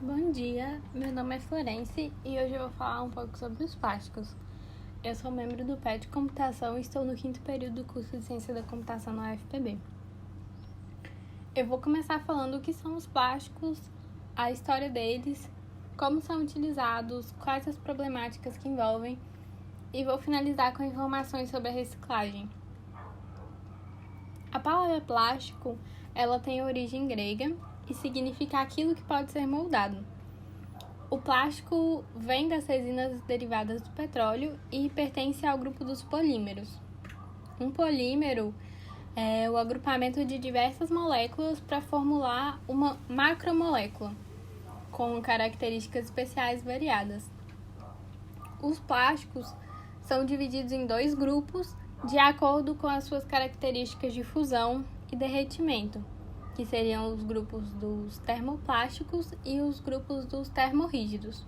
Bom dia, meu nome é Florence e hoje eu vou falar um pouco sobre os plásticos. Eu sou membro do PET de Computação e estou no 5º período do curso de Ciência da Computação na UFPB. Eu vou começar falando o que são os plásticos, a história deles, como são utilizados, quais as problemáticas que envolvem e vou finalizar com informações sobre a reciclagem. A palavra plástico, ela tem origem grega e significa aquilo que pode ser moldado. O plástico vem das resinas derivadas do petróleo e pertence ao grupo dos polímeros. Um polímero é o agrupamento de diversas moléculas para formular uma macromolécula, com características especiais variadas. Os plásticos são divididos em 2 grupos de acordo com as suas características de fusão e derretimento, que seriam os grupos dos termoplásticos e os grupos dos termorrígidos.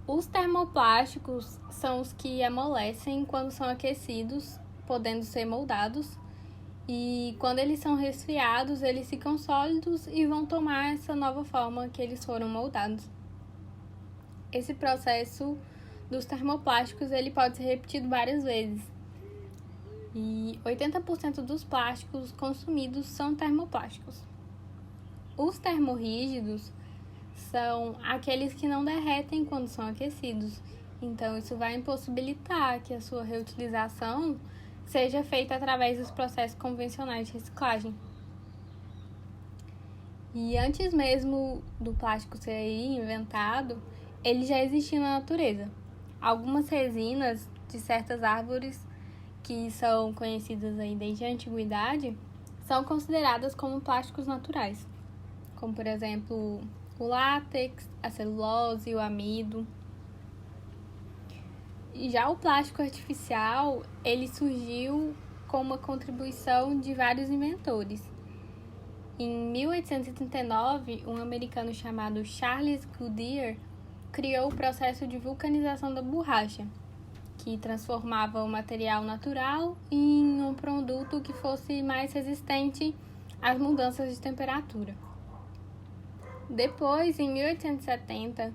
Os termoplásticos são os que amolecem quando são aquecidos, podendo ser moldados, e quando eles são resfriados, eles ficam sólidos e vão tomar essa nova forma que eles foram moldados. Esse processo dos termoplásticos ele pode ser repetido várias vezes. E 80% dos plásticos consumidos são termoplásticos. Os termorrígidos são aqueles que não derretem quando são aquecidos. Então, isso vai impossibilitar que a sua reutilização seja feita através dos processos convencionais de reciclagem. E antes mesmo do plástico ser inventado, ele já existia na natureza. Algumas resinas de certas árvores que são conhecidas aí desde a antiguidade, são consideradas como plásticos naturais, como por exemplo o látex, a celulose, o amido. E já o plástico artificial, ele surgiu com uma contribuição de vários inventores. Em 1839, um americano chamado Charles Goodyear criou o processo de vulcanização da borracha, que transformava o material natural em um produto que fosse mais resistente às mudanças de temperatura. Depois, em 1870,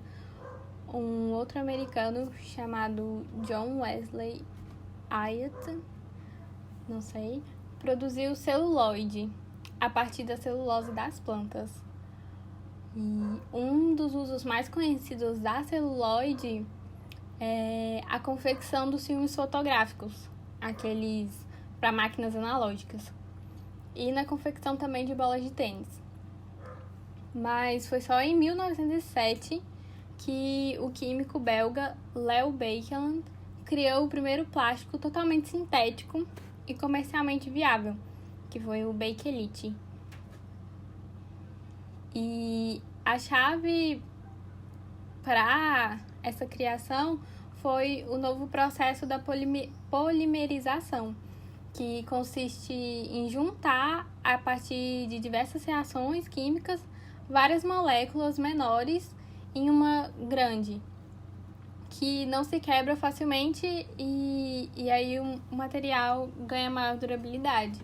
um outro americano chamado John Wesley Hyatt, produziu celuloide a partir da celulose das plantas. E um dos usos mais conhecidos da celuloide é a confecção dos filmes fotográficos, aqueles para máquinas analógicas, e na confecção também de bolas de tênis. Mas foi só em 1907 que o químico belga Leo Baekeland criou o primeiro plástico totalmente sintético e comercialmente viável, que foi o Bakelite. E a chave para essa criação foi o novo processo da polimerização, que consiste em juntar, a partir de diversas reações químicas, várias moléculas menores em uma grande, que não se quebra facilmente e aí o material ganha maior durabilidade.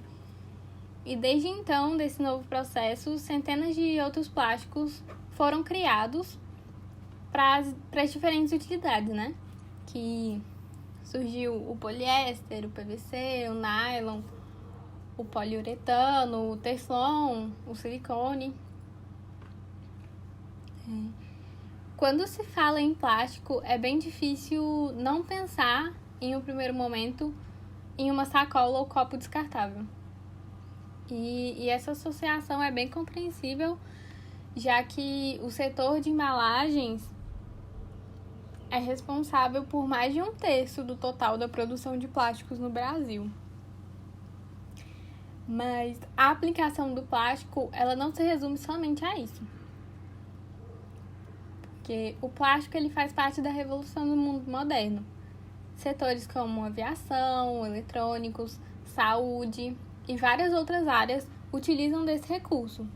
E desde então, desse novo processo, centenas de outros plásticos foram criados para as diferentes utilidades, né? Que surgiu o poliéster, o PVC, o nylon, o poliuretano, o teflon, o silicone. Quando se fala em plástico, é bem difícil não pensar, em um primeiro momento, em uma sacola ou copo descartável. E essa associação é bem compreensível, já que o setor de embalagens é responsável por mais de 1/3 do total da produção de plásticos no Brasil. Mas a aplicação do plástico, ela não se resume somente a isso. Porque o plástico ele faz parte da revolução do mundo moderno. Setores como aviação, eletrônicos, saúde e várias outras áreas utilizam desse recurso,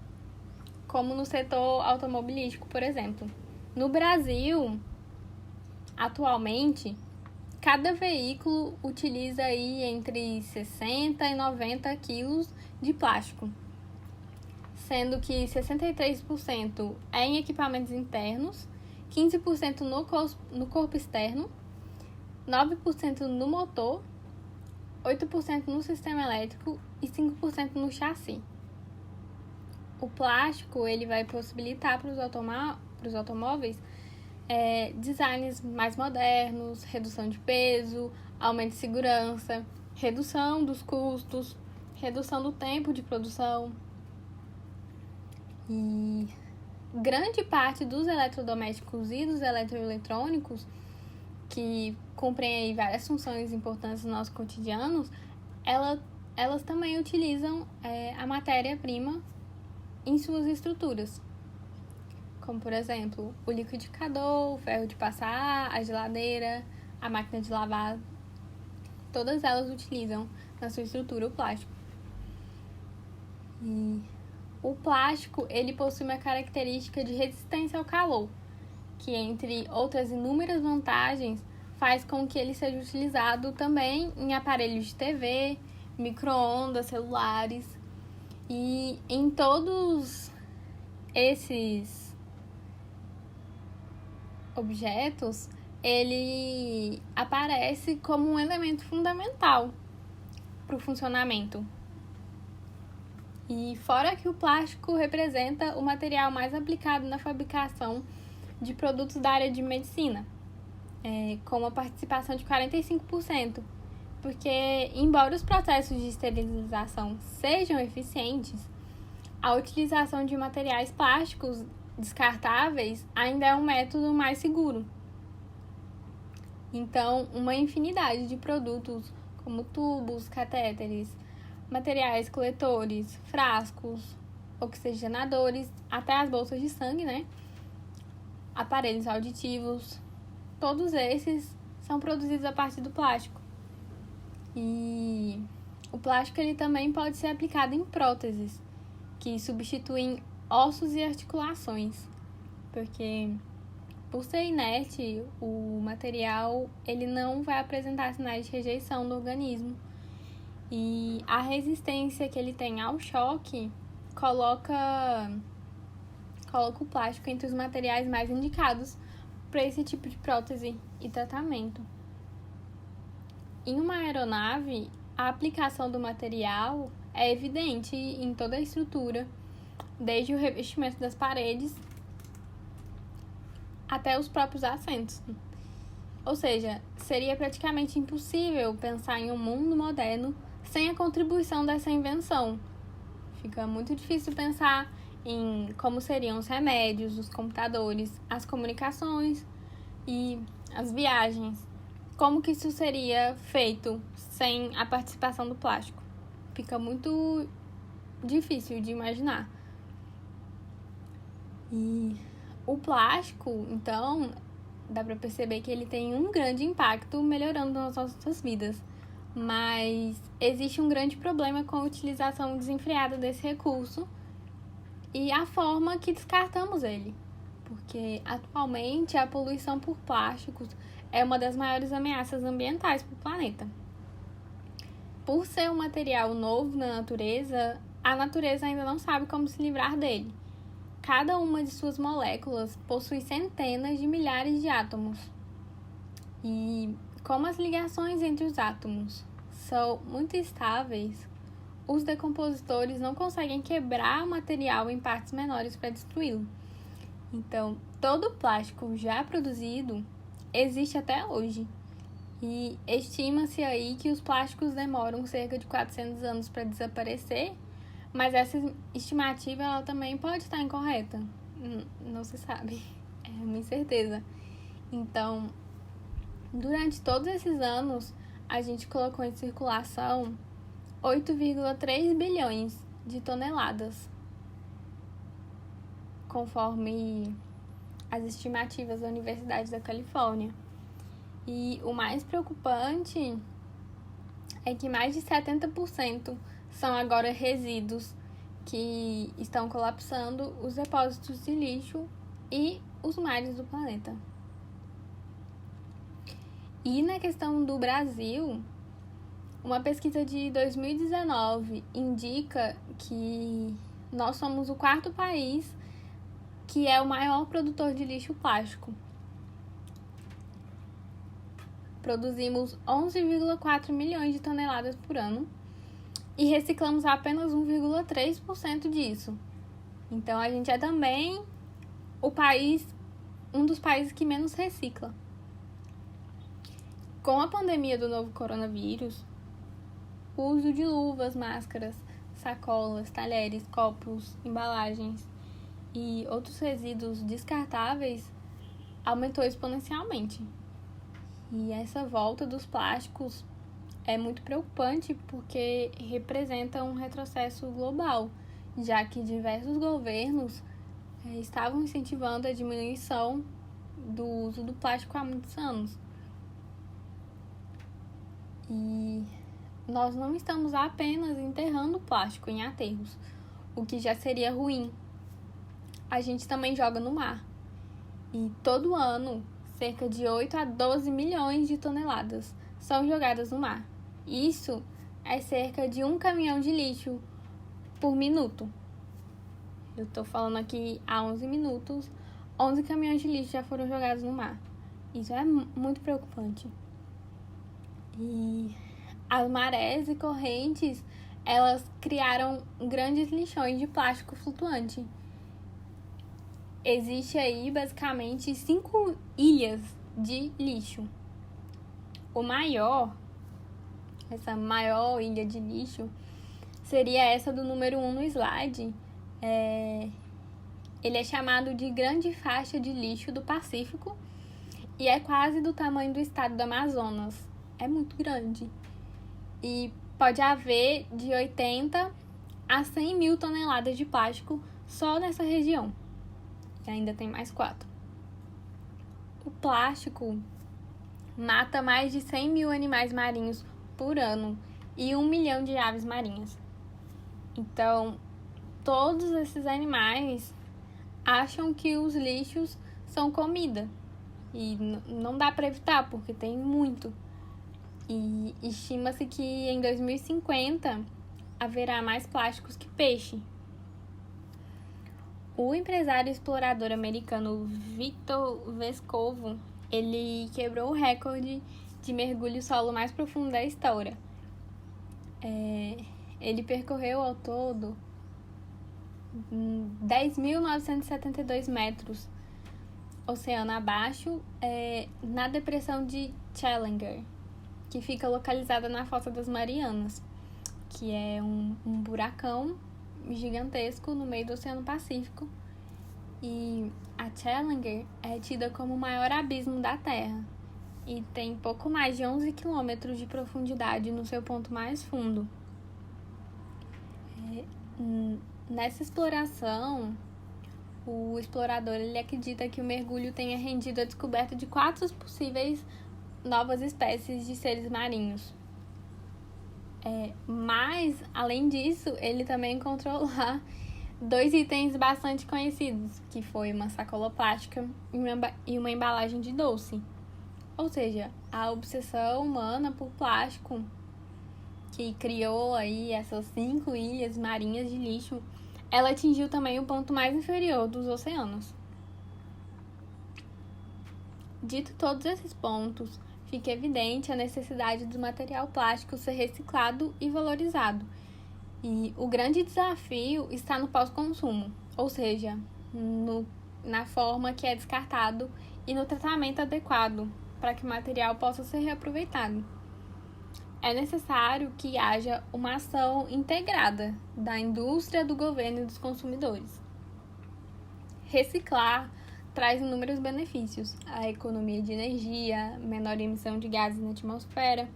como no setor automobilístico, por exemplo. No Brasil, atualmente, cada veículo utiliza aí entre 60 e 90 quilos de plástico. sendo que 63% é em equipamentos internos, 15% no corpo externo, 9% no motor, 8% no sistema elétrico e 5% no chassi. O plástico ele vai possibilitar para os automóveis designs mais modernos, redução de peso, aumento de segurança, redução dos custos, redução do tempo de produção. E grande parte dos eletrodomésticos e dos eletroeletrônicos, que cumprem aí várias funções importantes nos nossos cotidianos, elas também utilizam a matéria-prima em suas estruturas. Como, por exemplo, o liquidificador, o ferro de passar, a geladeira, a máquina de lavar. Todas elas utilizam na sua estrutura o plástico. E o plástico, ele possui uma característica de resistência ao calor, que, entre outras inúmeras vantagens, faz com que ele seja utilizado também em aparelhos de TV, micro-ondas, celulares. E em todos esses objetos, ele aparece como um elemento fundamental para o funcionamento. E fora que o plástico representa o material mais aplicado na fabricação de produtos da área de medicina, com uma participação de 45%, porque, embora os processos de esterilização sejam eficientes, a utilização de materiais plásticos descartáveis ainda é um método mais seguro. Então, uma infinidade de produtos como tubos, catéteres, materiais coletores, frascos, oxigenadores, até as bolsas de sangue, aparelhos auditivos, todos esses são produzidos a partir do plástico. E o plástico ele também pode ser aplicado em próteses, que substituem ossos e articulações, porque por ser inerte, o material ele não vai apresentar sinais de rejeição do organismo. E a resistência que ele tem ao choque coloca o plástico entre os materiais mais indicados para esse tipo de prótese e tratamento. Em uma aeronave, a aplicação do material é evidente em toda a estrutura, desde o revestimento das paredes até os próprios assentos. Ou seja, seria praticamente impossível pensar em um mundo moderno sem a contribuição dessa invenção. Fica muito difícil pensar em como seriam os remédios, os computadores, as comunicações e as viagens. Como que isso seria feito sem a participação do plástico? Fica muito difícil de imaginar. E o plástico, então, dá para perceber que ele tem um grande impacto melhorando as nossas vidas. Mas existe um grande problema com a utilização desenfreada desse recurso e a forma que descartamos ele. Porque atualmente a poluição por plásticos é uma das maiores ameaças ambientais para o planeta. Por ser um material novo na natureza, a natureza ainda não sabe como se livrar dele. Cada uma de suas moléculas possui centenas de milhares de átomos. E como as ligações entre os átomos são muito estáveis, os decompositores não conseguem quebrar o material em partes menores para destruí-lo. Então, todo o plástico já produzido existe até hoje. E estima-se aí que os plásticos demoram cerca de 400 anos para desaparecer, mas essa estimativa ela também pode estar incorreta. Não se sabe, é uma incerteza. Então, durante todos esses anos, a gente colocou em circulação 8,3 bilhões de toneladas, conforme as estimativas da Universidade da Califórnia. E o mais preocupante é que mais de 70% são agora resíduos que estão colapsando os depósitos de lixo e os mares do planeta. E na questão do Brasil, uma pesquisa de 2019 indica que nós somos o quarto país que é o maior produtor de lixo plástico. Produzimos 11,4 milhões de toneladas por ano e reciclamos apenas 1,3% disso. Então, a gente é também um dos países que menos recicla. Com a pandemia do novo coronavírus, o uso de luvas, máscaras, sacolas, talheres, copos, embalagens e outros resíduos descartáveis aumentou exponencialmente. E essa volta dos plásticos é muito preocupante porque representa um retrocesso global, já que diversos governos estavam incentivando a diminuição do uso do plástico há muitos anos. E nós não estamos apenas enterrando o plástico em aterros, o que já seria ruim. A gente também joga no mar. E todo ano, cerca de 8 a 12 milhões de toneladas são jogadas no mar. Isso é cerca de um caminhão de lixo por minuto. Eu estou falando aqui há 11 minutos, 11 caminhões de lixo já foram jogados no mar. Isso é muito preocupante. E as marés e correntes, elas criaram grandes lixões de plástico flutuante. Existe aí, basicamente, 5 ilhas de lixo. Essa maior ilha de lixo, seria essa do número 1 no slide. Ele é chamado de Grande Faixa de Lixo do Pacífico e é quase do tamanho do estado do Amazonas. É muito grande. E pode haver de 80 a 100 mil toneladas de plástico só nessa região. E ainda tem mais 4. O plástico mata mais de 100 mil animais marinhos por ano e 1 milhão de aves marinhas. Então, todos esses animais acham que os lixos são comida. E não dá para evitar, porque tem muito. E estima-se que em 2050 haverá mais plásticos que peixe. O empresário explorador americano Victor Vescovo, ele quebrou o recorde de mergulho solo mais profundo da história. Ele percorreu ao todo 10.972 metros oceano abaixo, na depressão de Challenger, que fica localizada na Fossa das Marianas, que é um buracão gigantesco no meio do Oceano Pacífico. E a Challenger é tida como o maior abismo da Terra e tem pouco mais de 11 quilômetros de profundidade no seu ponto mais fundo. Nessa exploração, o explorador ele acredita que o mergulho tenha rendido a descoberta de 4 possíveis novas espécies de seres marinhos. Mas, além disso, ele também encontrou lá 2 itens bastante conhecidos, que foi uma sacola plástica e uma embalagem de doce. Ou seja, a obsessão humana por plástico, que criou aí essas 5 ilhas marinhas de lixo, ela atingiu também o ponto mais inferior dos oceanos. Dito todos esses pontos, fica evidente a necessidade do material plástico ser reciclado e valorizado. E o grande desafio está no pós-consumo, ou seja, na forma que é descartado e no tratamento adequado para que o material possa ser reaproveitado. É necessário que haja uma ação integrada da indústria, do governo e dos consumidores. Reciclar traz inúmeros benefícios: a economia de energia, menor emissão de gases na atmosfera,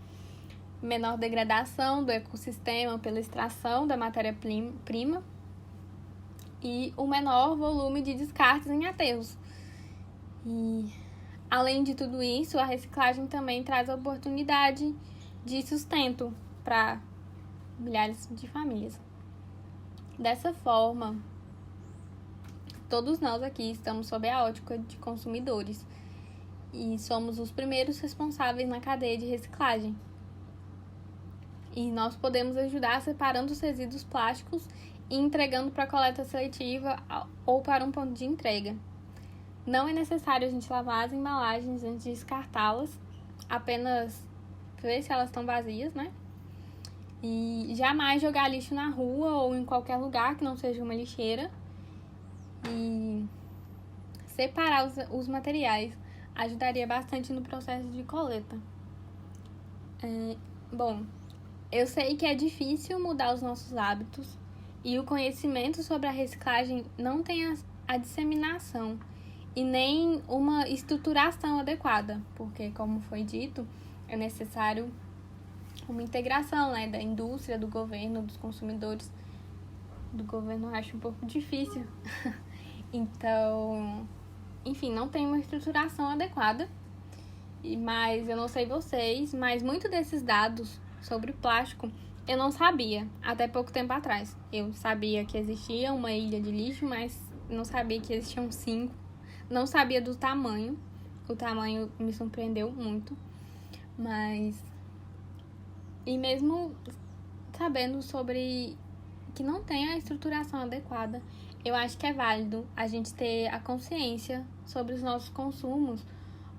menor degradação do ecossistema pela extração da matéria-prima e um menor volume de descartes em aterros. E, além de tudo isso, a reciclagem também traz a oportunidade de sustento para milhares de famílias. Dessa forma, todos nós aqui estamos sob a ótica de consumidores e somos os primeiros responsáveis na cadeia de reciclagem. E nós podemos ajudar separando os resíduos plásticos e entregando para coleta seletiva ou para um ponto de entrega. Não é necessário a gente lavar as embalagens antes de descartá-las, apenas ver se elas estão vazias, né? E jamais jogar lixo na rua ou em qualquer lugar que não seja uma lixeira. E separar os materiais ajudaria bastante no processo de coleta. Bom, eu sei que é difícil mudar os nossos hábitos e o conhecimento sobre a reciclagem não tem a disseminação e nem uma estruturação adequada, porque, como foi dito, é necessário uma integração, né, da indústria, do governo, dos consumidores. Do governo eu acho um pouco difícil. Então, enfim, não tem uma estruturação adequada. Mas eu não sei vocês, mas muito desses dados sobre o plástico eu não sabia até pouco tempo atrás. Eu sabia que existia uma ilha de lixo, mas não sabia que existiam 5. Não sabia do tamanho. O tamanho me surpreendeu muito. E mesmo sabendo sobre que não tem a estruturação adequada, eu acho que é válido a gente ter a consciência sobre os nossos consumos,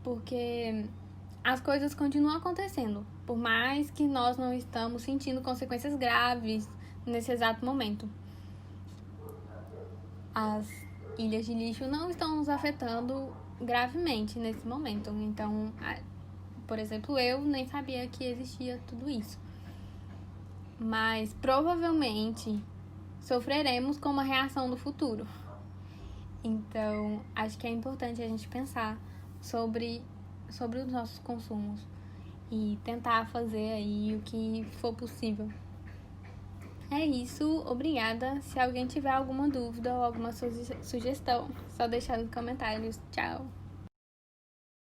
porque as coisas continuam acontecendo, por mais que nós não estamos sentindo consequências graves nesse exato momento. As ilhas de lixo não estão nos afetando gravemente nesse momento. Então, por exemplo, eu nem sabia que existia tudo isso. Mas provavelmente sofreremos com uma reação no futuro. Então, acho que é importante a gente pensar sobre os nossos consumos e tentar fazer aí o que for possível. É isso, obrigada. Se alguém tiver alguma dúvida ou alguma sugestão, só deixar nos comentários. Tchau!